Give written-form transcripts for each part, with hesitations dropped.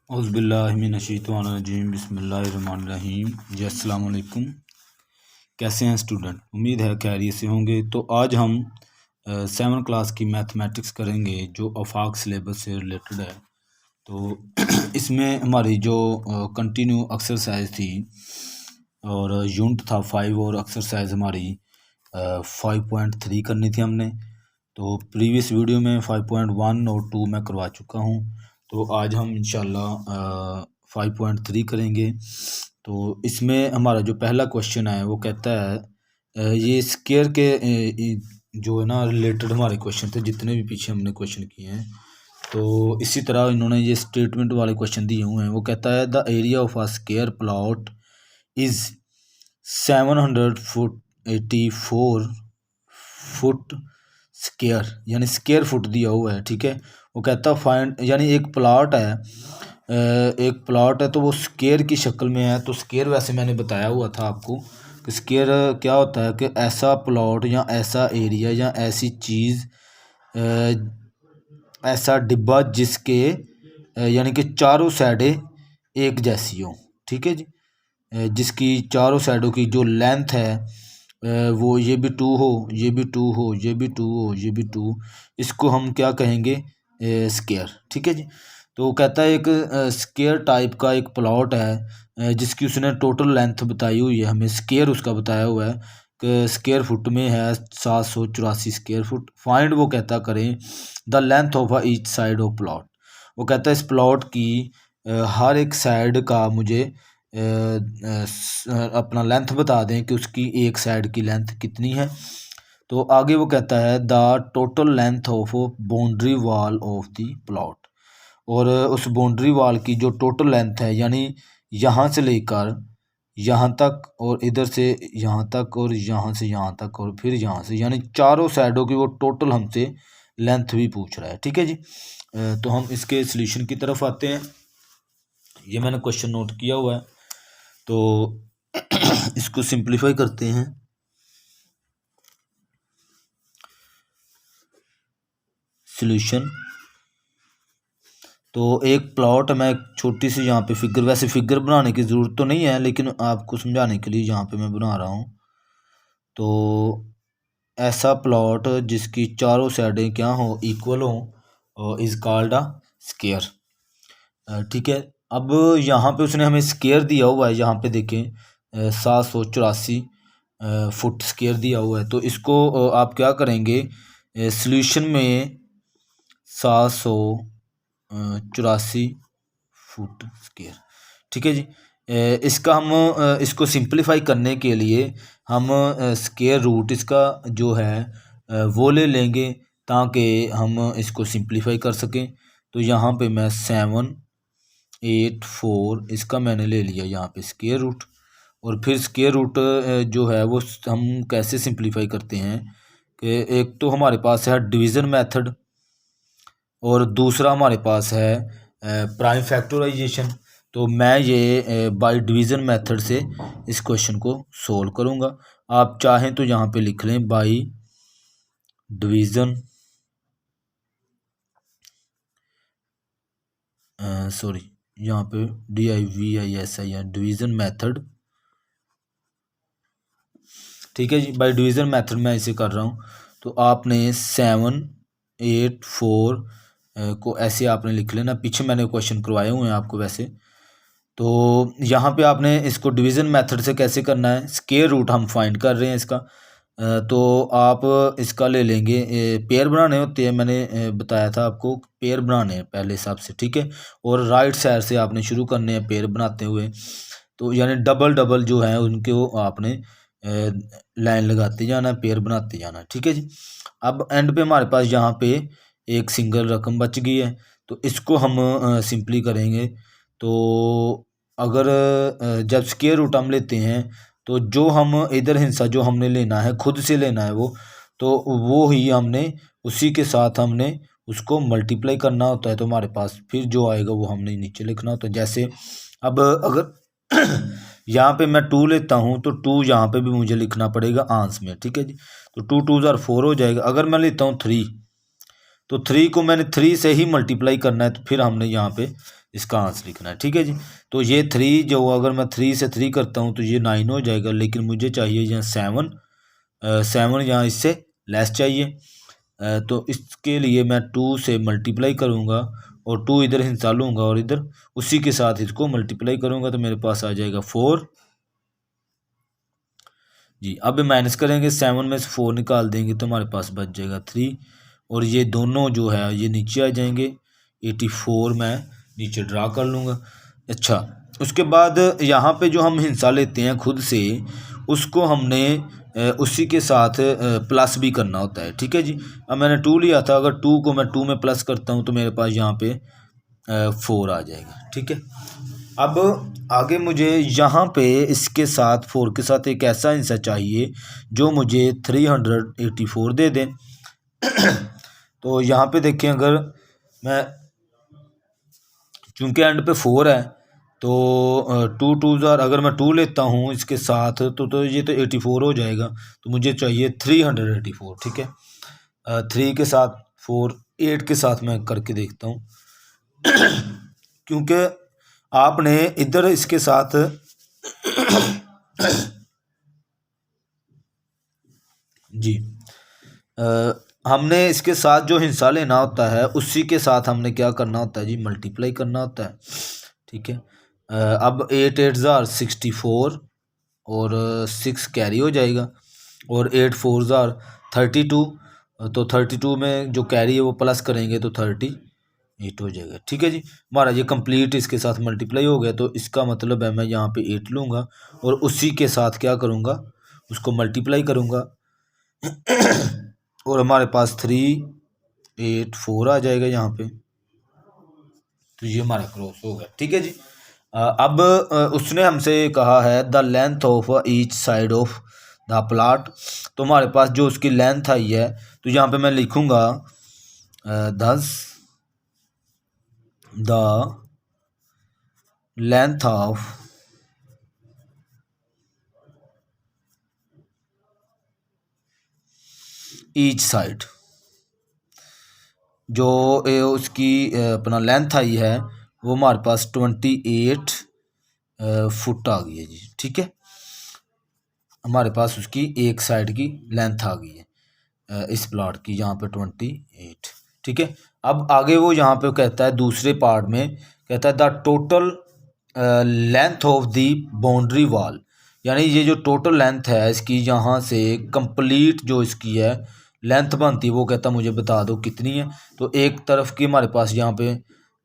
औज़ुबिल्लाहिमिनश्शैतानिर्रजीम बिस्मिल्लाहिर्रहमानिर्रहीम। जी अस्सलाम वालेकुम। कैसे हैं स्टूडेंट? उम्मीद है खैरियत से होंगे। तो आज हम 7 क्लास की मैथमेटिक्स करेंगे जो आफाक सिलेबस से रिलेटेड है। तो इसमें हमारी जो कंटिन्यू एक्सरसाइज थी और यूनिट था 5 और एक्सरसाइज हमारी 5.3 करनी थी हमने। तो प्रीवियस वीडियो में 5.1 और 2 मैं करवा चुका हूँ। तो आज हम इंशाल्लाह 5.3 करेंगे। तो इसमें हमारा जो पहला क्वेश्चन है वो कहता है ये स्केयर के जो है ना रिलेटेड हमारे क्वेश्चन थे, जितने भी पीछे हमने क्वेश्चन किए हैं। तो इसी तरह इन्होंने ये स्टेटमेंट वाले क्वेश्चन दिए हुए हैं। वो कहता है the area of a square plot is 784 foot square, यानी स्केयर फुट दिया हुआ है। ठीक है, वो कहता है फाइंड, यानी एक प्लॉट है तो वो स्केयर की शक्ल में है। तो स्केयर वैसे मैंने बताया हुआ था आपको कि स्केयर क्या होता है कि ऐसा प्लॉट या ऐसा एरिया या ऐसी चीज़, ऐसा डिब्बा जिसके यानी कि चारों साइडें एक जैसी हो। ठीक है जी, जिसकी चारों साइडों की जो लेंथ है वो ये भी 2 हो, ये भी 2 हो, ये भी 2 हो, ये भी 2, इसको हम क्या कहेंगे? स्केयर। ठीक है जी। तो वो कहता है एक स्केयर टाइप का एक प्लॉट है जिसकी उसने टोटल लेंथ बताई हुई है, हमें स्केयर उसका बताया हुआ है कि स्केयर फुट में है 784 स्केयर फुट। फाइंड वो कहता करें the length of each side of plot. वो कहता है इस प्लॉट की हर एक साइड का मुझे अपना लेंथ बता दें कि उसकी एक साइड की लेंथ कितनी है। तो आगे वो कहता है the total length of boundary wall of the plot, और उस बाउंड्री वॉल की जो टोटल लेंथ है, यानी यहाँ से लेकर यहाँ तक और इधर से यहाँ तक और यहाँ से यहाँ तक और फिर यहाँ से, यानी चारों साइडों की वो टोटल हमसे लेंथ भी पूछ रहा है। ठीक है जी। तो हम इसके सॉल्यूशन की तरफ आते हैं। ये मैंने क्वेश्चन नोट किया हुआ है, तो इसको सिंप्लीफाई करते हैं। सॉल्यूशन तो एक प्लॉट, मैं एक छोटी सी यहाँ पे फिगर, वैसे फिगर बनाने की ज़रूरत तो नहीं है लेकिन आपको समझाने के लिए यहाँ पे मैं बना रहा हूँ। तो ऐसा प्लॉट जिसकी चारों साइडें क्या हो, इक्वल हो, इज़ कॉल्ड अ स्केयर। ठीक है, अब यहाँ पे उसने हमें स्केयर दिया हुआ है, यहाँ पे देखें 784 फुट स्केयर दिया हुआ है। तो इसको आप क्या करेंगे, सॉल्यूशन में 784 फुट स्केयर। ठीक है जी। इसका हम इसको सिंप्लीफाई करने के लिए हम स्केयर रूट इसका जो है वो ले लेंगे ताकि हम इसको सिंप्लीफाई कर सकें। तो यहाँ पे मैं 784 इसका मैंने ले लिया यहाँ पे स्केयर रूट, और फिर स्केयर रूट जो है वो हम कैसे सिंप्लीफाई करते हैं कि एक तो हमारे पास है डिवीज़न मेथड और दूसरा हमारे पास है प्राइम फैक्टराइजेशन। तो मैं ये बाय डिवीज़न मेथड से इस क्वेश्चन को सोल्व करूँगा। आप चाहें तो यहाँ पे लिख लें बाय डिवीज़न, सॉरी यहाँ पे DIVISI है, डिवीज़न मेथड। ठीक है जी, बाय डिवीज़न मेथड मैं इसे कर रहा हूँ। तो आपने 784 को ऐसे आपने लिख लेना। पीछे मैंने क्वेश्चन करवाए हुए हैं आपको वैसे। तो यहाँ पे आपने इसको डिवीज़न मेथड से कैसे करना है, स्केयर रूट हम फाइंड कर रहे हैं इसका। तो आप इसका ले लेंगे, पेयर बनाने होते हैं, मैंने बताया था आपको पेयर बनाने हैं पहले हिसाब से। ठीक है, और राइट साइड से आपने शुरू करने हैं पेयर बनाते हुए। तो यानी डबल डबल जो है उनके वो आपने लाइन लगाते जाना, पेयर बनाते जाना। ठीक है जी। अब एंड पे हमारे पास यहाँ पे एक सिंगल रकम बच गई है, तो इसको हम सिंपली करेंगे। तो अगर जब स्क्वायर रूट हम लेते हैं तो जो हम इधर हिस्सा जो हमने लेना है खुद से लेना है तो वो ही हमने उसी के साथ हमने उसको मल्टीप्लाई करना होता है। तो हमारे पास फिर जो आएगा वो हमने नीचे लिखना होता है। जैसे अब अगर यहाँ पे मैं 2 लेता हूँ तो 2 यहाँ पे भी मुझे लिखना पड़ेगा आंस में। ठीक है जी। तो 2 2 4 4 हो जाएगा। अगर मैं लेता हूँ 3 तो 3 को मैंने 3 से ही मल्टीप्लाई करना है, तो फिर हमने यहाँ पे इसका आंसर लिखना है। ठीक है जी। तो ये 3 जो अगर मैं 3 से 3 करता हूँ तो ये 9 हो जाएगा, लेकिन मुझे चाहिए यहाँ 7 यहाँ इससे लेस चाहिए। तो इसके लिए मैं 2 से मल्टीप्लाई करूँगा और 2 इधर हिस्सा लूँगा और इधर उसी के साथ इसको मल्टीप्लाई करूँगा, तो मेरे पास आ जाएगा 4 जी। अब माइनस करेंगे, 7 में से 4 निकाल देंगे तो हमारे पास बच जाएगा 3, और ये दोनों जो है ये नीचे आ जाएंगे। 84 मैं नीचे ड्रा कर लूँगा। अच्छा, उसके बाद यहाँ पे जो हम हिस्सा लेते हैं खुद से, उसको हमने उसी के साथ प्लस भी करना होता है। ठीक है जी। अब मैंने 2 लिया था, अगर 2 को मैं 2 में प्लस करता हूँ तो मेरे पास यहाँ पे 4 आ जाएगा। ठीक है। अब आगे मुझे यहाँ पे इसके साथ 4 के साथ एक ऐसा हिस्सा चाहिए जो मुझे 384 दे दें। तो यहाँ पे देखें, अगर मैं चूँकि एंड पे 4 है तो 2 2 ज़ार अगर मैं 2 लेता हूँ इसके साथ तो ये तो 84 हो जाएगा। तो मुझे चाहिए 384। ठीक है। 3 के साथ 4, 8 के साथ मैं करके देखता हूँ। क्योंकि आपने इधर इसके साथ जी हमने इसके साथ जो हिस्सा लेना होता है उसी के साथ हमने क्या करना होता है जी, मल्टीप्लाई करना होता है। ठीक है। अब 8 8 ज़ार 64 और 6 कैरी हो जाएगा, और 8 4 ज़ार 32, तो 32 में जो कैरी है वो प्लस करेंगे तो 38 हो जाएगा। ठीक है जी। हमारा ये कंप्लीट इसके साथ मल्टीप्लाई हो गया, तो इसका मतलब है मैं यहाँ पे 8 लूँगा और उसी के साथ क्या करूँगा, उसको मल्टीप्लाई करूँगा और हमारे पास 384 आ जाएगा यहाँ पे। तो ये हमारा क्रॉस हो गया। ठीक है जी। अब उसने हमसे कहा है the length of each side of the plot. तो हमारे पास जो उसकी लेंथ आई है, तो यहाँ पे मैं लिखूँगा दस the length of each side, जो उसकी अपना लेंथ आई है वो हमारे पास 28 फुट आ गई है जी। ठीक है। हमारे पास उसकी एक साइड की लेंथ आ गई है इस प्लॉट की, यहाँ पे 28। ठीक है। अब आगे वो यहाँ पे कहता है दूसरे पार्ट में, कहता है the total length of the boundary wall, यानी ये जो टोटल लेंथ है इसकी यहाँ से कंप्लीट जो इसकी है लेंथ बनती है, वो कहता मुझे बता दो कितनी है। तो एक तरफ की हमारे पास यहाँ पे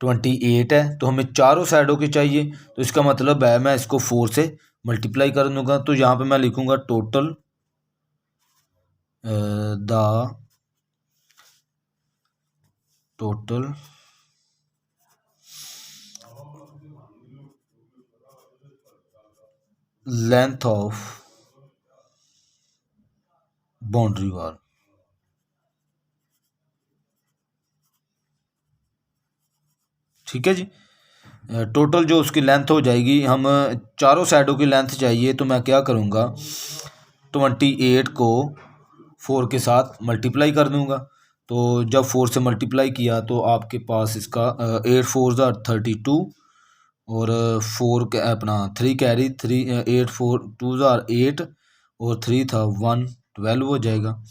28 है, तो हमें चारों साइडों की चाहिए, तो इसका मतलब है मैं इसको 4 से मल्टीप्लाई कर दूंगा। तो यहाँ पे मैं लिखूंगा total the total length of boundary wall. ठीक है जी। टोटल जो उसकी लेंथ हो जाएगी, हम चारों साइडों की लेंथ चाहिए, तो मैं क्या करूँगा 28 को 4 के साथ मल्टीप्लाई कर दूँगा। तो जब 4 से मल्टीप्लाई किया तो आपके पास इसका 8 4 ज़ार 32 और 4 अपना 3 कैरी 3 8 4 2 ज़ार 8 और 3 था 112 हो जाएगा।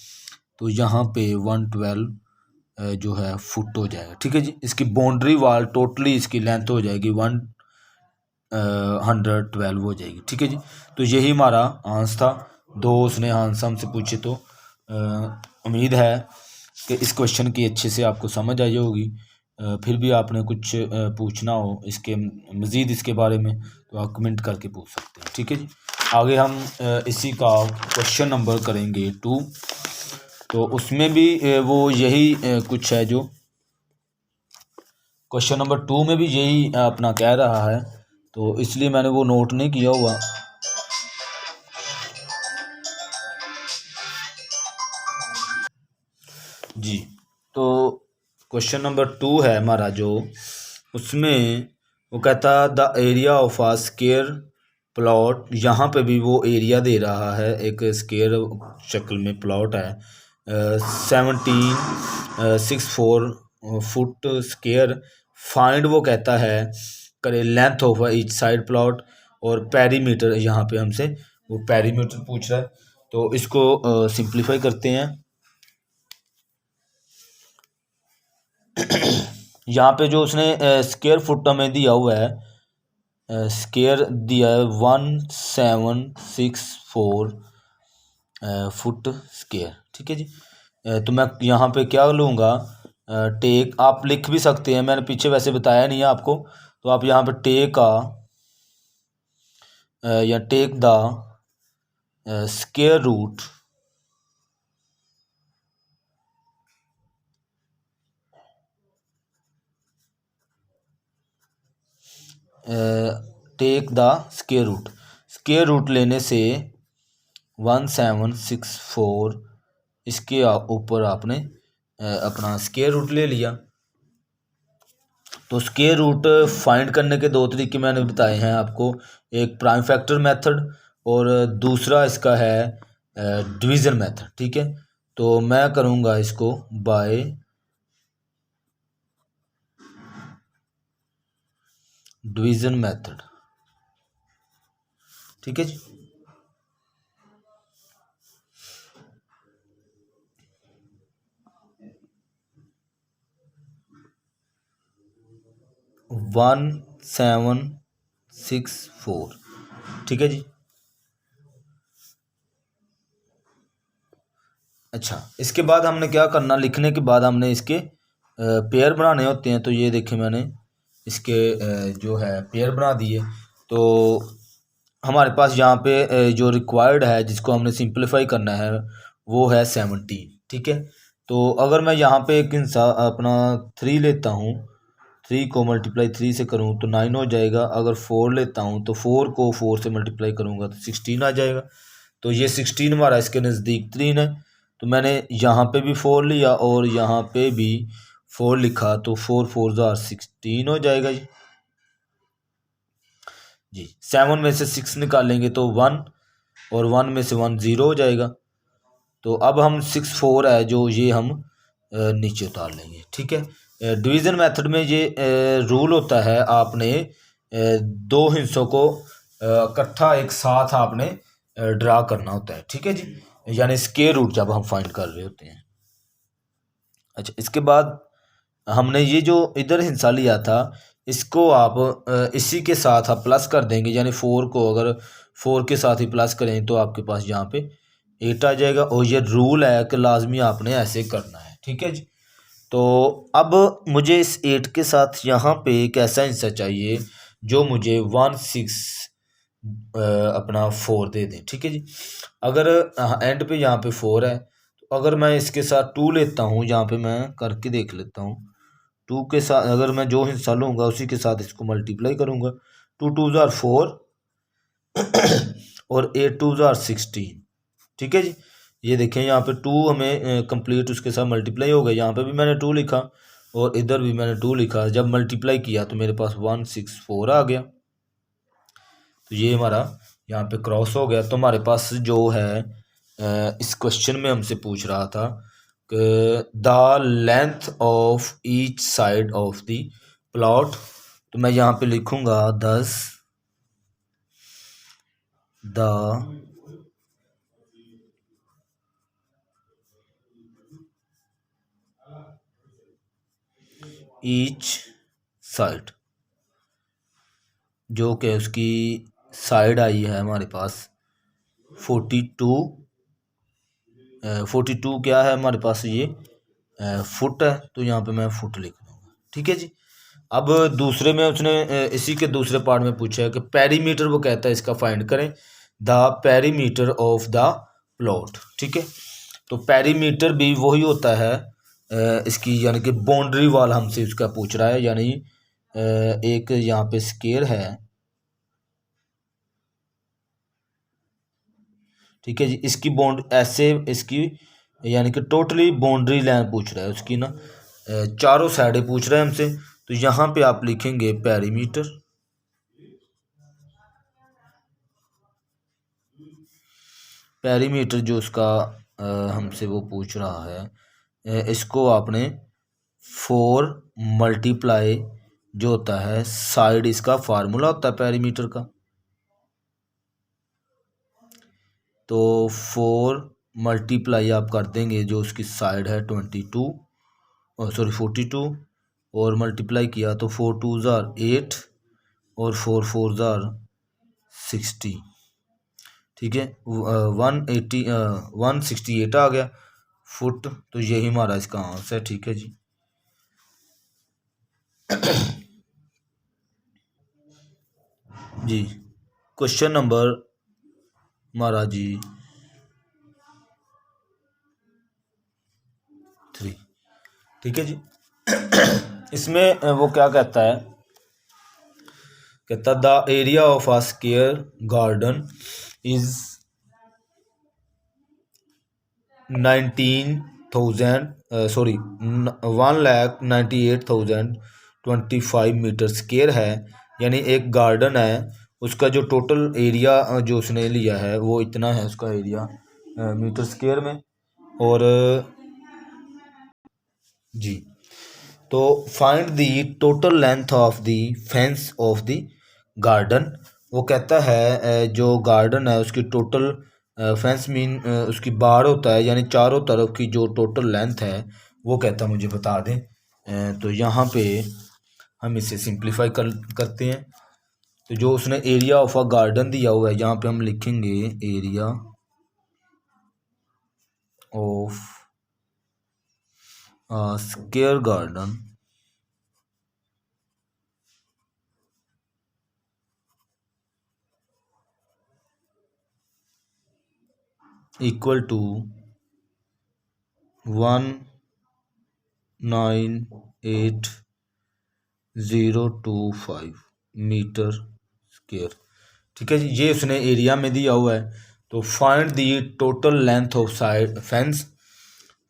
तो यहाँ पे 112 जो है फुट हो जाएगा। ठीक है जी। इसकी बाउंड्री वॉल टोटली इसकी लेंथ हो जाएगी 112 हो जाएगी। ठीक है जी। तो यही हमारा आंसर था। दो उसने आंसर हमसे पूछे, तो उम्मीद है कि इस क्वेश्चन की अच्छे से आपको समझ आई होगी। फिर भी आपने कुछ पूछना हो इसके मज़ीद इसके बारे में तो आप कमेंट करके पूछ सकते हैं। ठीक है जी। आगे हम इसी का क्वेश्चन नंबर करेंगे 2, तो उसमें भी वो यही कुछ है, जो क्वेश्चन नंबर 2 में भी यही अपना कह रहा है, तो इसलिए मैंने वो नोट नहीं किया हुआ। जी, तो क्वेश्चन नंबर 2 है हमारा, जो उसमें वो कहता the area of a square plot. यहाँ पे भी वो एरिया दे रहा है, एक स्क्वायर शक्ल में प्लॉट है 1764 फुट स्क्वायर। फाइंड वो कहता है करे length of each side plot, और पेरीमीटर यहाँ पे हमसे वो पेरीमीटर पूछ रहा है। तो इसको सिंप्लीफाई करते हैं। यहाँ पे जो उसने स्क्वायर फुट हमें दिया हुआ है, स्क्वायर दिया है 1764 फुट स्क्वायर, ठीक है जी। तो मैं यहाँ पे क्या लूँगा, टेक, आप लिख भी सकते हैं, मैंने पीछे वैसे बताया नहीं है आपको, तो आप यहाँ पे टेक या take the square root take the square root लेने से 1764 इसके ऊपर आपने अपना स्क्वायर रूट ले लिया। तो स्क्वायर रूट फाइंड करने के दो तरीके मैंने बताए हैं आपको, एक प्राइम फैक्टर मेथड और दूसरा इसका है डिवीज़न मेथड, ठीक है। तो मैं करूँगा इसको बाय डिवीज़न मेथड, ठीक है जी। वन 764, ठीक है जी। अच्छा, इसके बाद हमने क्या करना, लिखने के बाद हमने इसके पेयर बनाने होते हैं। तो ये देखें मैंने इसके जो है पेयर बना दिए। तो हमारे पास यहाँ पे जो रिक्वायर्ड है जिसको हमने सिंप्लीफाई करना है वो है 17, ठीक है। तो अगर मैं यहाँ पे एक इंसान अपना 3 लेता हूँ, 3 को मल्टीप्लाई 3 से करूँ तो 9 हो जाएगा। अगर 4 लेता हूँ तो 4 को 4 से मल्टीप्लाई करूँगा तो 16 आ जाएगा। तो ये 16 हमारा इसके नज़दीक 3 है। तो मैंने यहाँ पे भी 4 लिया और यहाँ पे भी 4 लिखा, तो 4 4 ज़ार 16 हो जाएगा जी। 7 में से 6 निकालेंगे तो 1, और 1 में से 1 0 हो जाएगा। तो अब हम 6 4 है जो ये हम नीचे उतार लेंगे, ठीक है। डिवीज़न मेथड में ये रूल होता है, आपने दो हिस्सों को इकट्ठा एक साथ आपने ड्रा करना होता है, ठीक है जी, यानी स्क्वायर रूट जब हम फाइंड कर रहे होते हैं। अच्छा, इसके बाद हमने ये जो इधर हिस्सा लिया था इसको आप इसी के साथ आप प्लस कर देंगे, यानी 4 को अगर 4 के साथ ही प्लस करें तो आपके पास यहाँ पे 8 आ जाएगा। और ये रूल है कि लाजमी आपने ऐसे करना है, ठीक है जी। तो अब मुझे इस 8 के साथ यहाँ पे एक ऐसा हिस्सा चाहिए जो मुझे 1 6 अपना 4 दे दें, ठीक है जी। अगर एंड पे यहाँ पे 4 है, तो अगर मैं इसके साथ 2 लेता हूँ, यहाँ पे मैं करके देख लेता हूँ, 2 के साथ अगर मैं जो हिस्सा लूँगा उसी के साथ इसको मल्टीप्लाई करूँगा, 2 2 ज़ार 4 और 8 2 ज़ार 16, ठीक है जी। ये देखें यहाँ पे 2 हमें कंप्लीट उसके साथ मल्टीप्लाई हो गया। यहाँ पे भी मैंने 2 लिखा और इधर भी मैंने 2 लिखा, जब मल्टीप्लाई किया तो मेरे पास 164 आ गया। तो ये हमारा यहाँ पे क्रॉस हो गया। तो हमारे पास जो है इस क्वेश्चन में हमसे पूछ रहा था कि the length of each side of the plot. तो मैं यहाँ पे लिखूँगा 10 द ईच साइड, जो कि उसकी साइड आई है हमारे पास 42, 42 क्या है हमारे पास, ये फुट है। तो यहाँ पे मैं फुट लिख दूँगा, ठीक है जी। अब दूसरे में उसने इसी के दूसरे पार्ट में पूछा है कि पेरीमीटर वो कहता है इसका फाइंड करें, the perimeter of the plot, ठीक है। तो पेरीमीटर भी वही होता है इसकी, यानी कि बाउंड्री वाल हमसे उसका पूछ रहा है, यानी एक यहाँ पे स्क्वायर है, ठीक है जी। इसकी बाउंड ऐसे इसकी यानी कि टोटली बाउंड्री लाइन पूछ रहा है उसकी ना, चारों साइडें पूछ रहा है हमसे। तो यहाँ पे आप लिखेंगे पेरीमीटर, पेरीमीटर जो उसका हमसे वो पूछ रहा है इसको आपने 4 मल्टीप्लाई जो होता है साइड, इसका फार्मूला होता है पेरीमीटर का, तो 4 मल्टीप्लाई आप कर देंगे जो उसकी साइड है 42 और मल्टीप्लाई किया तो 4 2 ज़ार 8 और 4 4 ज़ार 60, ठीक है, 168 आ गया फुट। तो यही हमारा इसका आंसर है, ठीक है जी। जी क्वेश्चन नंबर हमारा जी 3, ठीक है जी। इसमें वो क्या कहता है, कहता the area of a square garden is 1,98,025 metre square है, यानी एक गार्डन है उसका जो टोटल एरिया जो उसने लिया है वो इतना है, उसका एरिया मीटर स्क्वायर में। और जी तो find the total length of the fence of the garden, वो कहता है जो गार्डन है उसकी टोटल फेंस मीन उसकी बाड़ होता है, यानी चारों तरफ की जो टोटल लेंथ है वो कहता है मुझे बता दें। तो यहाँ पे हम इसे सिंप्लीफाई करते हैं। तो जो उसने एरिया ऑफ अ गार्डन दिया हुआ है यहाँ पे हम लिखेंगे area of square garden equal to 198,025 metre square, ठीक है जी। ये उसने एरिया में दिया हुआ है। तो find the total length of side fence,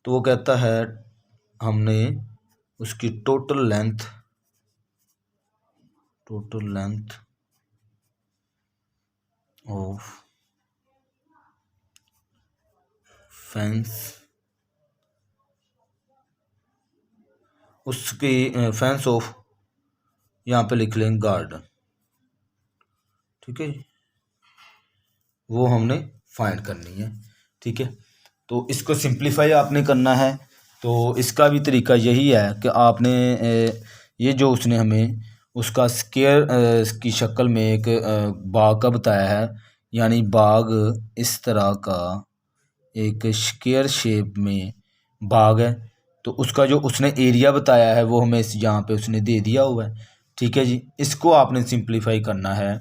तो वो कहता है हमने उसकी टोटल लेंथ ऑफ फेंस, उसकी फेंस ऑफ यहाँ पे लिख लेंगे गार्डन, ठीक है, वो हमने फाइंड करनी है, ठीक है। तो इसको सिंप्लीफाई आपने करना है। तो इसका भी तरीका यही है कि आपने ये जो उसने हमें उसका स्क्वायर की शक्ल में एक बाग का बताया है, यानी बाग इस तरह का एक स्क्वायर शेप में बाग है, तो उसका जो उसने एरिया बताया है वो हमें इस यहाँ पे उसने दे दिया हुआ है, ठीक है जी। इसको आपने सिंप्लीफाई करना है।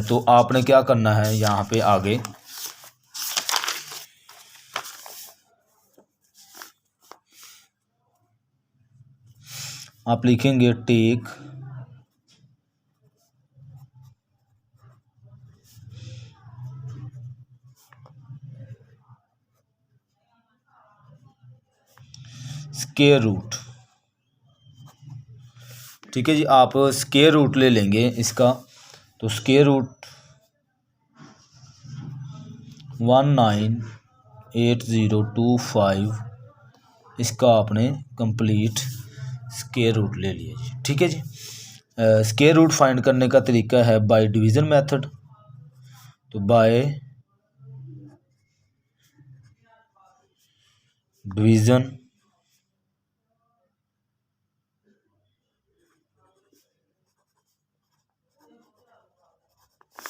तो आपने क्या करना है यहाँ पे आगे आप लिखेंगे टेक स्क्वायर रूट, ठीक है जी। आप स्क्वायर रूट ले लेंगे इसका, तो स्क्वायर रूट 198,025 इसका आपने कंप्लीट स्क्वायर रूट ले लिया जी, ठीक है जी। स्क्वायर रूट फाइंड करने का तरीका है बाय डिवीज़न मेथड। तो बाय डिवीज़न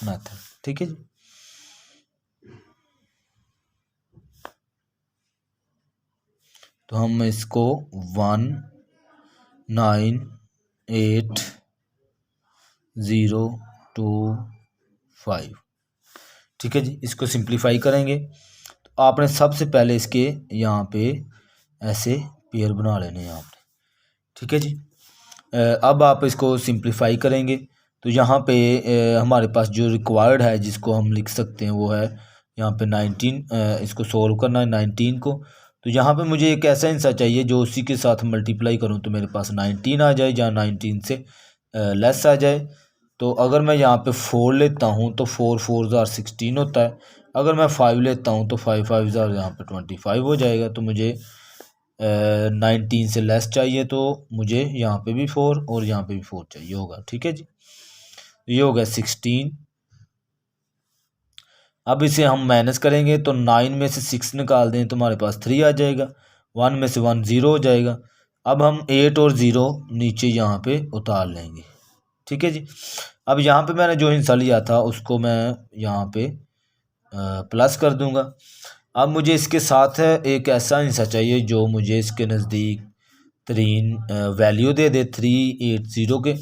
मेथड, ठीक है जी। तो हम इसको 198,025, ठीक है जी, इसको सिंप्लीफाई करेंगे। तो आपने सबसे पहले इसके यहाँ पे ऐसे पेयर बना लेने यहाँ पे, ठीक है जी। अब आप इसको सिंप्लीफाई करेंगे तो यहाँ पे हमारे पास जो रिक्वायर्ड है जिसको हम लिख सकते हैं वो है यहाँ पे 19, इसको सोल्व करना है 19 को। तो यहाँ पे मुझे एक ऐसा आंसर चाहिए जो उसी के साथ मल्टीप्लाई करूँ तो मेरे पास 19 आ जाए या 19 से लेस आ जाए। तो अगर मैं यहाँ पे 4 लेता हूँ तो 4 4 ज़ार 16 होता है, अगर मैं 5 लेता हूँ तो 5 5 ज़ार यहाँ पे 25 हो जाएगा। तो मुझे 19 से लेस चाहिए, तो मुझे यहाँ पे भी 4 और यहाँ पे भी 4 चाहिए होगा। ठीक है जी, ये हो गया 16। अब इसे हम माइनस करेंगे तो 9 में से 6 निकाल दें तो हमारे पास 3 आ जाएगा। 1 में से 1 0 हो जाएगा। अब हम 8 और 0 नीचे यहाँ पे उतार लेंगे। ठीक है जी, अब यहाँ पे मैंने जो हिस्सा लिया था उसको मैं यहाँ पे प्लस कर दूंगा। अब मुझे इसके साथ एक ऐसा हिस्सा चाहिए जो मुझे इसके नज़दीक तरीन वैल्यू दे दे 380 के।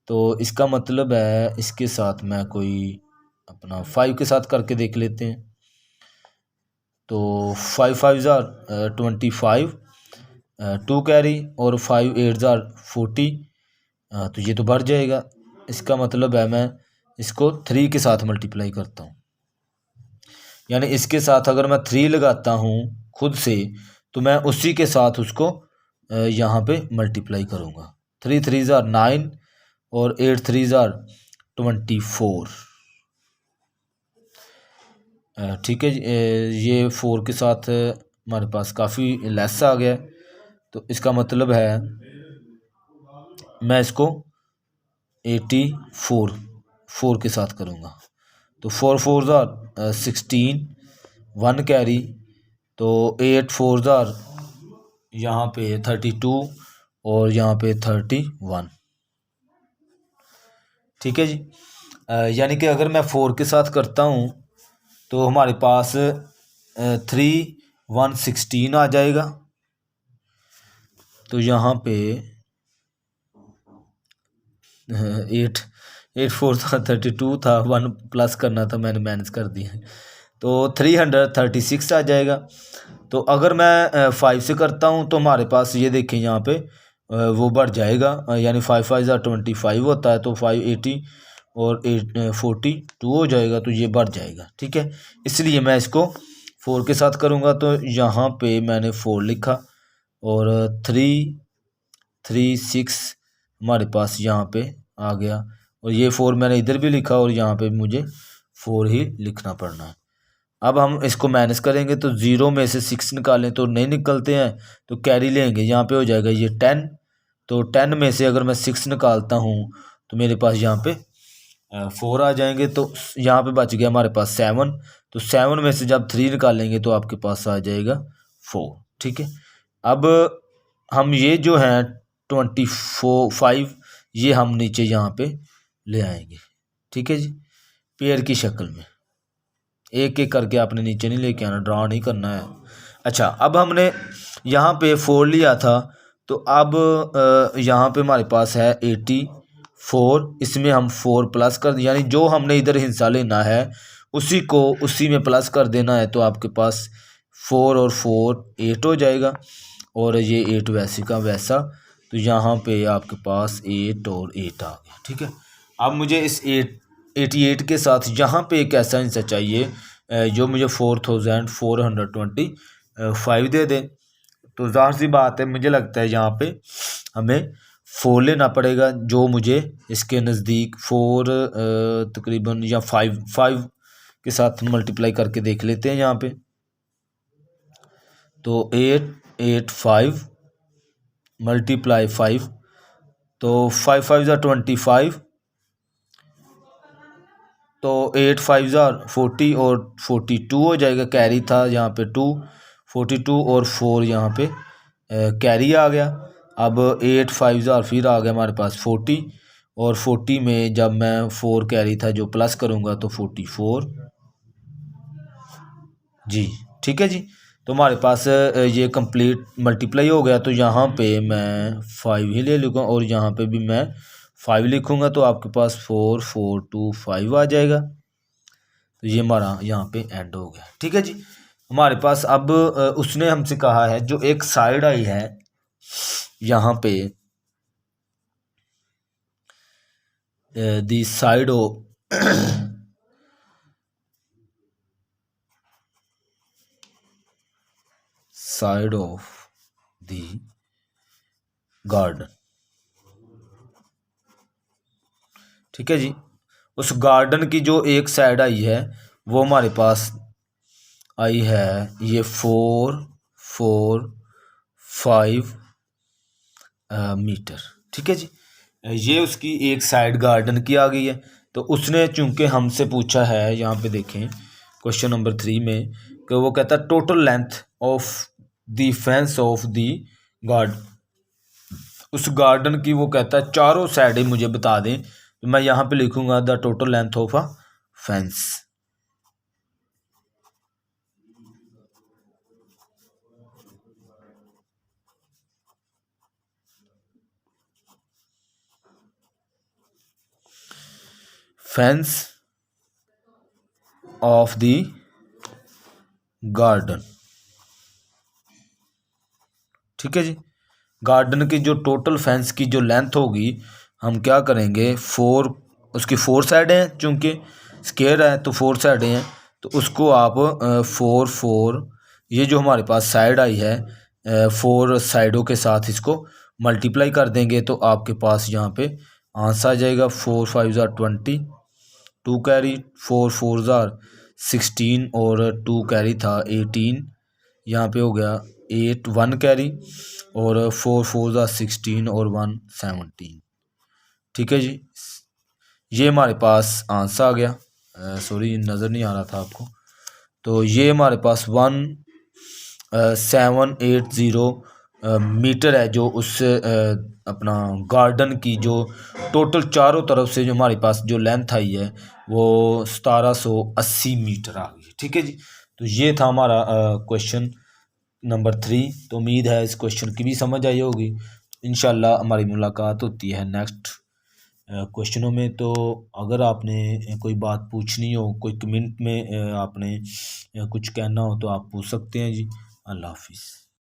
तो इसका मतलब है इसके साथ मैं कोई अपना 5 के साथ करके देख लेते हैं। तो 5 5 ज़ार 25, 2 कैरी और 5 8 ज़ार 40। तो ये तो बढ़ जाएगा। इसका मतलब है मैं इसको 3 के साथ मल्टीप्लाई करता हूँ, यानी इसके साथ अगर मैं 3 लगाता हूँ खुद से तो मैं उसी के साथ उसको यहाँ पे मल्टीप्लाई करूँगा। 3 3 ज़ार 9 और 8 3 ज़ार 24। ठीक है जी, ये 4 के साथ हमारे पास काफ़ी लेस आ गया। तो इसका मतलब है मैं इसको 84 4 के साथ करूँगा। तो 4 4 ज़ार 16, 1 कैरी, तो 8 4 ज़ार यहाँ पे 32 और यहाँ पे 31। ठीक है जी, यानी कि अगर मैं 4 के साथ करता हूँ तो हमारे पास 3 1 16 आ जाएगा। तो यहाँ पे 8 8 4 था 32 था, 1 प्लस करना था, मैंने माइनस कर दिया। तो 336 आ जाएगा। तो अगर मैं 5 से करता हूँ तो हमारे पास ये देखें यहाँ पे वो बढ़ जाएगा, यानी 5 5 ज़ार 25 होता है तो 5 80 और 8 42 हो जाएगा। तो ये बढ़ जाएगा। ठीक है, इसलिए मैं इसको 4 के साथ करूँगा। तो यहाँ पे मैंने 4 लिखा और 3 3 6 हमारे पास यहाँ पे आ गया, और ये 4 मैंने इधर भी लिखा और यहाँ पे मुझे 4 ही लिखना पड़ना है। अब हम इसको माइनस करेंगे तो 0 में से 6 निकालें तो नहीं निकलते हैं, तो कैरी लेंगे, यहाँ पे हो जाएगा ये 10। तो 10 में से अगर मैं 6 निकालता हूँ तो मेरे पास यहाँ पे 4 आ जाएंगे। तो यहाँ पे बच गया हमारे पास 7। तो 7 में से जब 3 निकालेंगे तो आपके पास आ जाएगा 4। ठीक है, अब हम ये जो है 25 ये हम नीचे यहाँ पे ले आएंगे। ठीक है जी, पेयर की शक्ल में एक एक करके आपने नीचे नहीं लेके आना, ड्रा नहीं करना है। अच्छा, अब हमने यहाँ पे 4 लिया था, तो अब यहाँ पे हमारे पास है 84। इसमें हम 4 प्लस कर, यानी जो हमने इधर हिस्सा लेना है उसी को उसी में प्लस कर देना है। तो आपके पास 4 और 4 8 हो जाएगा, और ये 8 वैसे का वैसा। तो यहाँ पे आपके पास 8 और 8 आ गया। ठीक है, अब मुझे इस 88 के साथ यहाँ पे एक ऐसा हिस्सा चाहिए जो मुझे 4425 दे दें। तो ज़ाहिर सी बात है, मुझे लगता है यहाँ पे हमें 4 लेना पड़ेगा, जो मुझे इसके नज़दीक 4 तकरीबन या 5 के साथ मल्टीप्लाई करके देख लेते हैं यहाँ पे। तो 8 8 5 मल्टीप्लाई 5, तो 5 5 ज़ार 25, तो 8 5 ज़ार 40 और 42 हो जाएगा। कैरी था यहाँ पे 2, 42 और 4 यहाँ पे कैरी आ गया। अब 8 5 ज़ार फिर आ गया हमारे पास 40, और 40 में जब मैं 4 कैरी था जो प्लस करूँगा तो 44 जी। ठीक है जी, तो हमारे पास ये कंप्लीट मल्टीप्लाई हो गया। तो यहाँ पे मैं 5 ही ले लूँगा और यहाँ पे भी मैं 5 लिखूँगा, तो आपके पास 4 4 2 5 आ जाएगा। तो ये हमारा यहाँ पे एंड हो गया। ठीक है जी, हमारे पास अब उसने हमसे कहा है जो एक साइड आई है यहाँ पे, the side of side of the garden. ठीक है जी, उस गार्डन की जो एक साइड आई है वो हमारे पास आई है ये 445 मीटर। ठीक है जी, ये उसकी एक साइड गार्डन की आ गई है। तो उसने चूंकि हमसे पूछा है, यहाँ पे देखें क्वेश्चन नंबर 3 में, कि वो कहता है total length of the fence of the guard, उस गार्डन की वो कहता है चारों साइडें मुझे बता दें। तो मैं यहाँ पे लिखूंगा the total length of a fence. Fence of the garden. ठीक है जी, गार्डन की जो टोटल फेंस की जो लेंथ होगी, हम क्या करेंगे, उसकी 4 साइडें हैं, चूँकि स्क्वायर है तो 4 साइडें हैं, तो उसको आप 4 ये जो हमारे पास साइड आई है 4 साइडों के साथ इसको मल्टीप्लाई कर देंगे, तो आपके पास यहाँ पे आंसर आ जाएगा 4 5 ज़ार 20, 2 कैरी, 4 4 ज़ार 16 और 2 कैरी था 18, यहाँ पे हो गया 8 1 कैरी, और 4 4 ज़ार 16 और 1 17। ठीक है जी, ये हमारे पास आंसर आ गया। सॉरी नज़र नहीं आ रहा था आपको। तो ये हमारे पास 1780 मीटर है, जो उस अपना गार्डन की जो टोटल चारों तरफ से जो हमारे पास जो लेंथ आई है वो 1780 मीटर आ गई। ठीक है जी, तो ये था हमारा क्वेश्चन नंबर 3। तो उम्मीद है इस क्वेश्चन की भी समझ आई होगी। इंशाल्लाह हमारी मुलाकात होती है नेक्स्ट क्वेश्चनों में। तो अगर आपने कोई बात पूछनी हो, कोई कमेंट में आपने कुछ कहना हो, तो आप पूछ सकते हैं जी। अल्लाह हाफिज़।